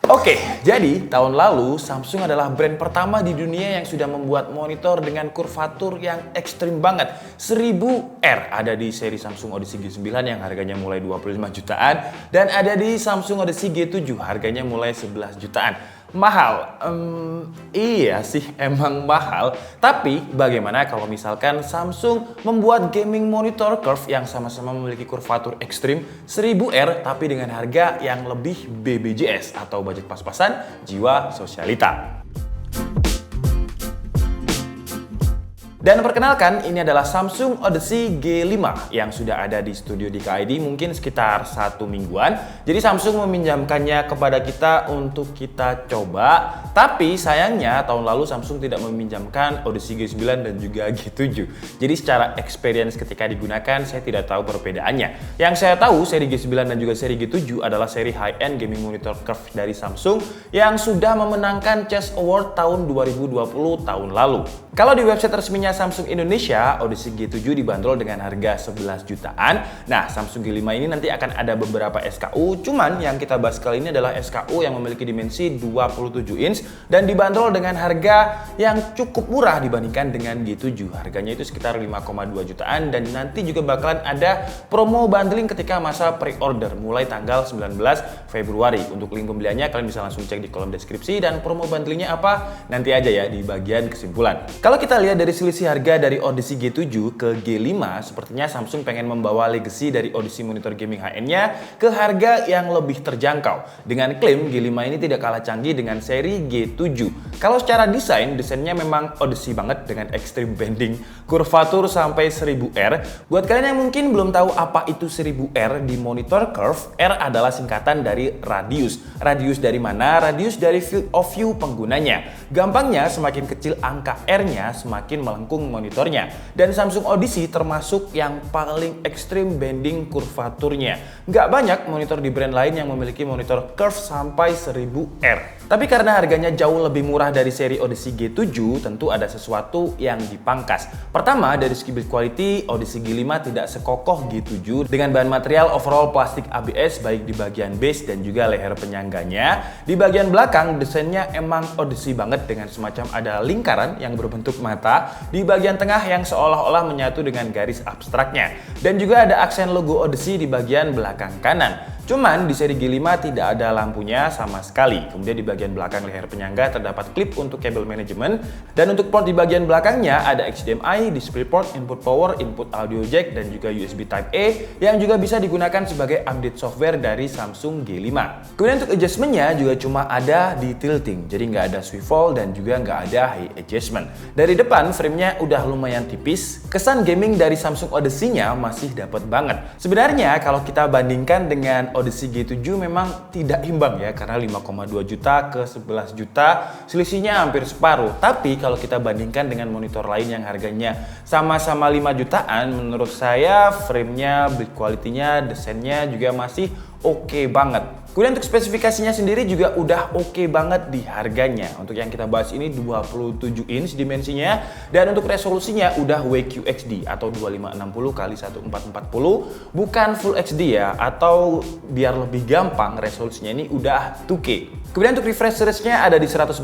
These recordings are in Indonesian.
Oke, jadi tahun lalu Samsung adalah brand pertama di dunia yang sudah membuat monitor dengan kurvatur yang ekstrim banget. 1000R ada di seri Samsung Odyssey G9 yang harganya mulai 25 jutaan dan ada di Samsung Odyssey G7 harganya mulai 11 jutaan. Mahal? Iya sih emang mahal. Tapi bagaimana kalau misalkan Samsung membuat gaming monitor curve yang sama-sama memiliki kurvatur ekstrim 1000R tapi dengan harga yang lebih BBJS atau budget pas-pasan jiwa sosialita. Dan perkenalkan, ini adalah Samsung Odyssey G5 yang sudah ada di studio DKID mungkin sekitar 1 mingguan. Jadi Samsung meminjamkannya kepada kita untuk kita coba. Tapi sayangnya tahun lalu Samsung tidak meminjamkan Odyssey G9 dan juga G7. Jadi secara experience ketika digunakan saya tidak tahu perbedaannya. Yang saya tahu seri G9 dan juga seri G7 adalah seri high-end gaming monitor curve dari Samsung yang sudah memenangkan CES Award tahun 2020 tahun lalu. Kalau di website resminya Samsung Indonesia, Odyssey G7 dibanderol dengan harga 11 jutaan. Nah, Samsung G5 ini nanti akan ada beberapa SKU, cuman yang kita bahas kali ini adalah SKU yang memiliki dimensi 27 inch dan dibanderol dengan harga yang cukup murah dibandingkan dengan G7. Harganya itu sekitar 5,2 jutaan dan nanti juga bakalan ada promo bundling ketika masa pre-order mulai tanggal 19 Februari. Untuk link pembeliannya kalian bisa langsung cek di kolom deskripsi dan promo bundlingnya apa nanti aja ya di bagian kesimpulan. Kalau kita lihat dari selisih harga dari Odyssey G7 ke G5, sepertinya Samsung pengen membawa legacy dari Odyssey monitor gaming high-end-nya ke harga yang lebih terjangkau. Dengan klaim G5 ini tidak kalah canggih dengan seri G7. Kalau secara desainnya memang Odyssey banget dengan extreme bending, kurvatur sampai 1000R. Buat kalian yang mungkin belum tahu apa itu 1000R di monitor curve, R adalah singkatan dari radius. Radius dari mana? Radius dari field of view penggunanya. Gampangnya semakin kecil angka R-nya semakin melengkung monitornya. Dan Samsung Odyssey termasuk yang paling ekstrim bending kurvaturnya. Nggak banyak monitor di brand lain yang memiliki monitor curve sampai 1000R. Tapi karena harganya jauh lebih murah dari seri Odyssey G7, tentu ada sesuatu yang dipangkas. Pertama, dari segi build quality, Odyssey G5 tidak sekokoh G7 dengan bahan material overall plastik ABS baik di bagian base dan juga leher penyangganya. Di bagian belakang, desainnya emang Odyssey banget dengan semacam ada lingkaran yang berbentuk mata di bagian tengah yang seolah-olah menyatu dengan garis abstraknya. Dan juga ada aksen logo Odyssey di bagian belakang kanan. Cuman di seri G5 tidak ada lampunya sama sekali. Kemudian di bagian belakang leher penyangga terdapat klip untuk kabel manajemen. Dan untuk port di bagian belakangnya ada HDMI, DisplayPort, input power, input audio jack, dan juga USB Type-A yang juga bisa digunakan sebagai update software dari Samsung G5. Kemudian untuk adjustmentnya juga cuma ada di tilting. Jadi nggak ada swivel dan juga nggak ada high adjustment. Dari depan framenya udah lumayan tipis. Kesan gaming dari Samsung Odyssey-nya masih dapat banget. Sebenarnya kalau kita bandingkan dengan Odyssey G7 memang tidak imbang ya, karena 5,2 juta ke 11 juta selisihnya hampir separuh. Tapi kalau kita bandingkan dengan monitor lain yang harganya sama-sama 5 jutaan, menurut saya framenya, build quality-nya, desainnya juga masih oke banget. Kemudian untuk spesifikasinya sendiri juga udah oke banget di harganya. Untuk yang kita bahas ini 27 inch dimensinya dan untuk resolusinya udah WQHD atau 2560x1440, bukan Full HD ya, atau biar lebih gampang resolusinya ini udah 2K. Kemudian untuk refresh rate-nya ada di 144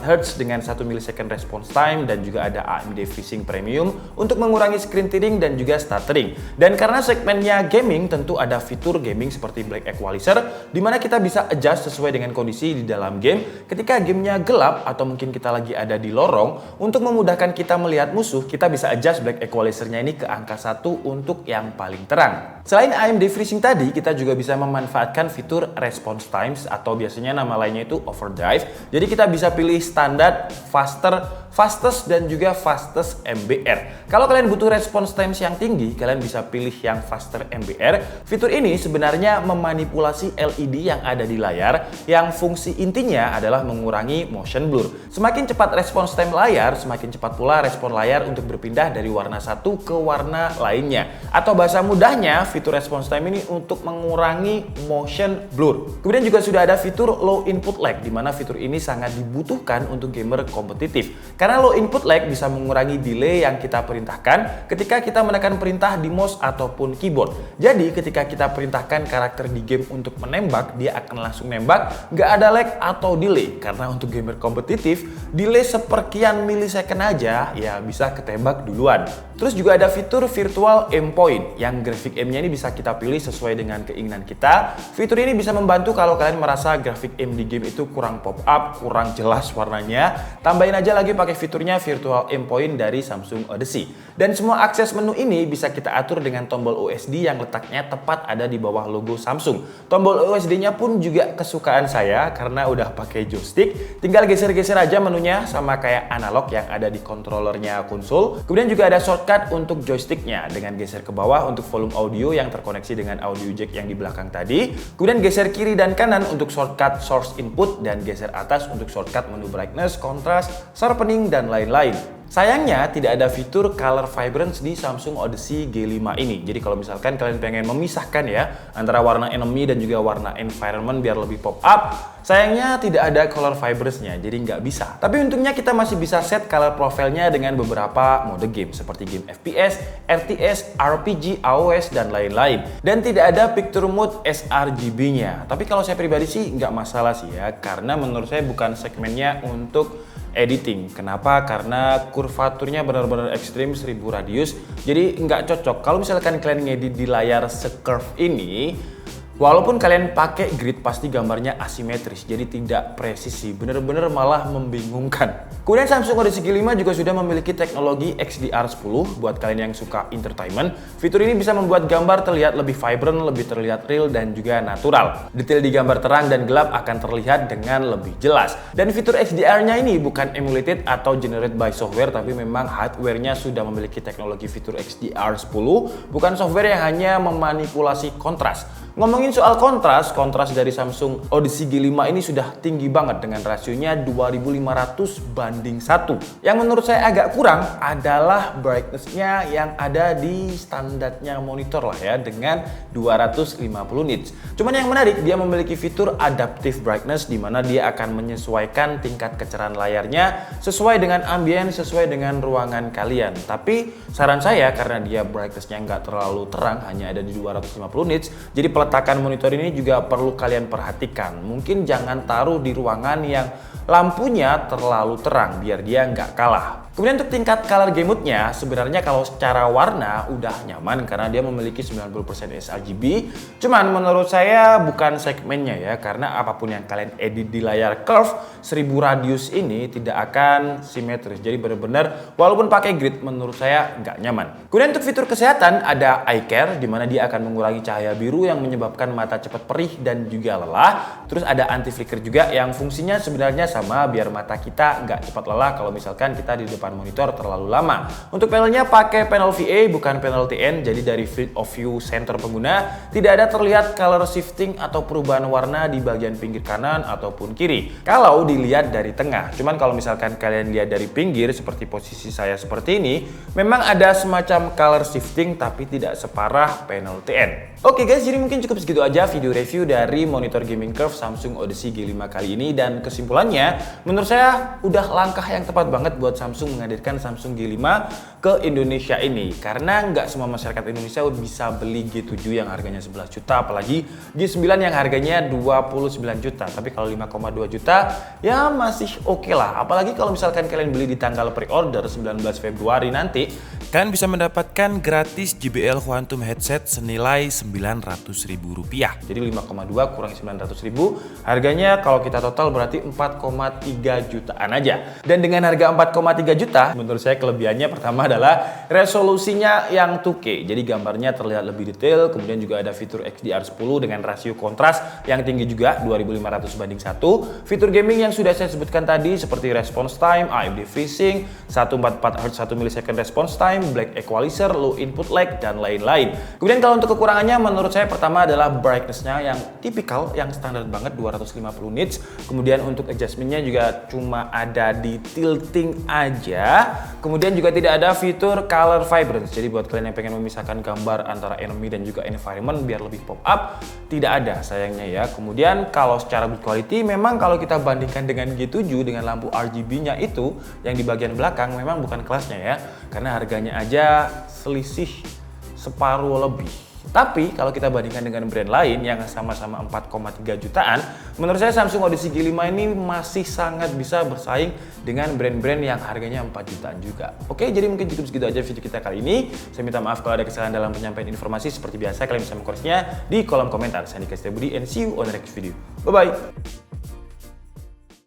Hz dengan 1 millisecond response time dan juga ada AMD FreeSync Premium untuk mengurangi screen tearing dan juga stuttering. Dan karena segmennya gaming tentu ada fitur gaming seperti Black Equalizer di mana kita bisa adjust sesuai dengan kondisi di dalam game. Ketika gamenya gelap atau mungkin kita lagi ada di lorong, untuk memudahkan kita melihat musuh, kita bisa adjust Black Equalizer-nya ini ke angka 1 untuk yang paling terang. Selain AMD FreeSync tadi, kita juga bisa memanfaatkan fitur response times atau biasanya nama lainnya itu overdrive. Jadi kita bisa pilih standar, faster, fastest dan juga fastest MBR. Kalau kalian butuh response times yang tinggi, kalian bisa pilih yang faster MBR. Fitur ini sebenarnya memanipulasi LED yang ada di layar, yang fungsi intinya adalah mengurangi motion blur. Semakin cepat response time layar, semakin cepat pula respon layar untuk berpindah dari warna satu ke warna lainnya. Atau bahasa mudahnya, fitur response time ini untuk mengurangi motion blur. Kemudian juga sudah ada fitur low input lag, di mana fitur ini sangat dibutuhkan untuk gamer kompetitif. Karena low input lag bisa mengurangi delay yang kita perintahkan ketika kita menekan perintah di mouse ataupun keyboard. Jadi ketika kita perintahkan karakter di game untuk menembak, dia akan langsung nembak, nggak ada lag atau delay. Karena untuk gamer kompetitif, delay seperkian milisecond aja ya bisa ketembak duluan. Terus juga ada fitur virtual aim point yang grafik aimnya ini bisa kita pilih sesuai dengan keinginan kita. Fitur ini bisa membantu kalau kalian merasa grafik aim di game itu kurang pop up, kurang jelas warnanya. Tambahin aja lagi pakai fiturnya virtual aim point dari Samsung Odyssey. Dan semua akses menu ini bisa kita atur dengan tombol USD yang letaknya tepat ada di bawah logo Samsung. Tombol USD-nya pun juga kesukaan saya karena udah pakai joystick. Tinggal geser-geser aja menunya sama kayak analog yang ada di controllernya konsol. Kemudian juga ada shortcut untuk joysticknya dengan geser ke bawah untuk volume audio yang terkoneksi dengan audio jack yang di belakang tadi. Kemudian geser kiri dan kanan untuk shortcut source input dan geser atas untuk shortcut menu brightness, contrast, sharpening, dan lain-lain. Sayangnya tidak ada fitur color vibrance di Samsung Odyssey G5 ini. Jadi kalau misalkan kalian pengen memisahkan ya antara warna enemy dan juga warna environment biar lebih pop up, sayangnya tidak ada color vibrance-nya, jadi nggak bisa. Tapi untungnya kita masih bisa set color profile-nya dengan beberapa mode game seperti game FPS, RTS, RPG, AOS, dan lain-lain. Dan tidak ada picture mode sRGB-nya. Tapi kalau saya pribadi sih nggak masalah sih ya, karena menurut saya bukan segmennya untuk editing. Kenapa? Karena kurvaturnya benar-benar ekstrim 1000 radius. Jadi nggak cocok. Kalau misalkan kalian ngedit di layar se-curve ini, walaupun kalian pakai grid pasti gambarnya asimetris, jadi tidak presisi, bener-bener malah membingungkan. Kemudian Samsung Odyssey G5 juga sudah memiliki teknologi XDR10 buat kalian yang suka entertainment. Fitur ini bisa membuat gambar terlihat lebih vibrant, lebih terlihat real dan juga natural. Detail di gambar terang dan gelap akan terlihat dengan lebih jelas. Dan fitur XDR-nya ini bukan emulated atau generate by software, tapi memang hardware-nya sudah memiliki teknologi fitur XDR10, bukan software yang hanya memanipulasi kontras. Ngomongin soal kontras dari Samsung Odyssey G5 ini sudah tinggi banget dengan rasionya 2500 banding 1. Yang menurut saya agak kurang adalah brightness-nya yang ada di standarnya monitor lah ya dengan 250 nits. Cuman yang menarik, dia memiliki fitur adaptive brightness di mana dia akan menyesuaikan tingkat kecerahan layarnya sesuai dengan ambience, sesuai dengan ruangan kalian. Tapi saran saya karena dia brightness-nya nggak terlalu terang, hanya ada di 250 nits, jadi peletakan monitor ini juga perlu kalian perhatikan. Mungkin jangan taruh di ruangan yang lampunya terlalu terang biar dia nggak kalah. Kemudian untuk tingkat color gamut-nya, sebenarnya kalau secara warna udah nyaman karena dia memiliki 90% sRGB. Cuman menurut saya bukan segmennya ya, karena apapun yang kalian edit di layar curve 1000 radius ini tidak akan simetris. Jadi benar-benar walaupun pakai grid menurut saya nggak nyaman. Kemudian untuk fitur kesehatan ada eye care di mana dia akan mengurangi cahaya biru yang menyebabkan mata cepat perih dan juga lelah. Terus ada anti flicker juga yang fungsinya sebenarnya sama biar mata kita nggak cepat lelah kalau misalkan kita di depan monitor terlalu lama. Untuk panelnya pakai panel VA bukan panel TN, jadi dari field of view center pengguna tidak ada terlihat color shifting atau perubahan warna di bagian pinggir kanan ataupun kiri kalau dilihat dari tengah. Cuman kalau misalkan kalian lihat dari pinggir seperti posisi saya seperti ini, memang ada semacam color shifting tapi tidak separah panel TN. Oke guys, jadi mungkin cukup segitu aja video review dari monitor gaming curve Samsung Odyssey G5 kali ini, dan kesimpulannya menurut saya udah langkah yang tepat banget buat Samsung menghadirkan Samsung G5 ke Indonesia ini, karena nggak semua masyarakat Indonesia bisa beli G7 yang harganya 11 juta, apalagi G9 yang harganya 29 juta. Tapi kalau 5,2 juta ya masih oke lah, apalagi kalau misalkan kalian beli di tanggal pre-order 19 Februari nanti, kalian bisa mendapatkan gratis JBL Quantum headset senilai Rp900.000. Jadi 5,2 kurang 900.000, harganya kalau kita total berarti 4,3 jutaan aja. Dan dengan harga 4,3 juta, menurut saya kelebihannya pertama adalah resolusinya yang 2K. Jadi gambarnya terlihat lebih detail, kemudian juga ada fitur XDR10 dengan rasio kontras yang tinggi juga 2500 banding 1. Fitur gaming yang sudah saya sebutkan tadi seperti response time, AMD FreeSync, 144 Hz 1 ms response time, time, black equalizer, low input lag, dan lain-lain. Kemudian kalau untuk kekurangannya menurut saya pertama adalah brightness-nya yang tipikal, yang standar banget 250 nits. Kemudian untuk adjustment-nya juga cuma ada di tilting aja. Kemudian juga tidak ada fitur color vibrance. Jadi buat kalian yang pengen memisahkan gambar antara enemy dan juga environment biar lebih pop up, tidak ada sayangnya ya. Kemudian kalau secara build quality memang kalau kita bandingkan dengan G7 dengan lampu RGB-nya itu yang di bagian belakang memang bukan kelasnya ya, karena harganya aja selisih separuh lebih. Tapi kalau kita bandingkan dengan brand lain yang sama-sama 4,3 jutaan, menurut saya Samsung Odyssey G5 ini masih sangat bisa bersaing dengan brand-brand yang harganya 4 jutaan juga. Oke, jadi mungkin cukup segitu aja video kita kali ini. Saya minta maaf kalau ada kesalahan dalam penyampaian informasi. Seperti biasa kalian bisa mengkoreksinya di kolom komentar. Saya Andika Setiabudi and see you on the next video. Bye-bye!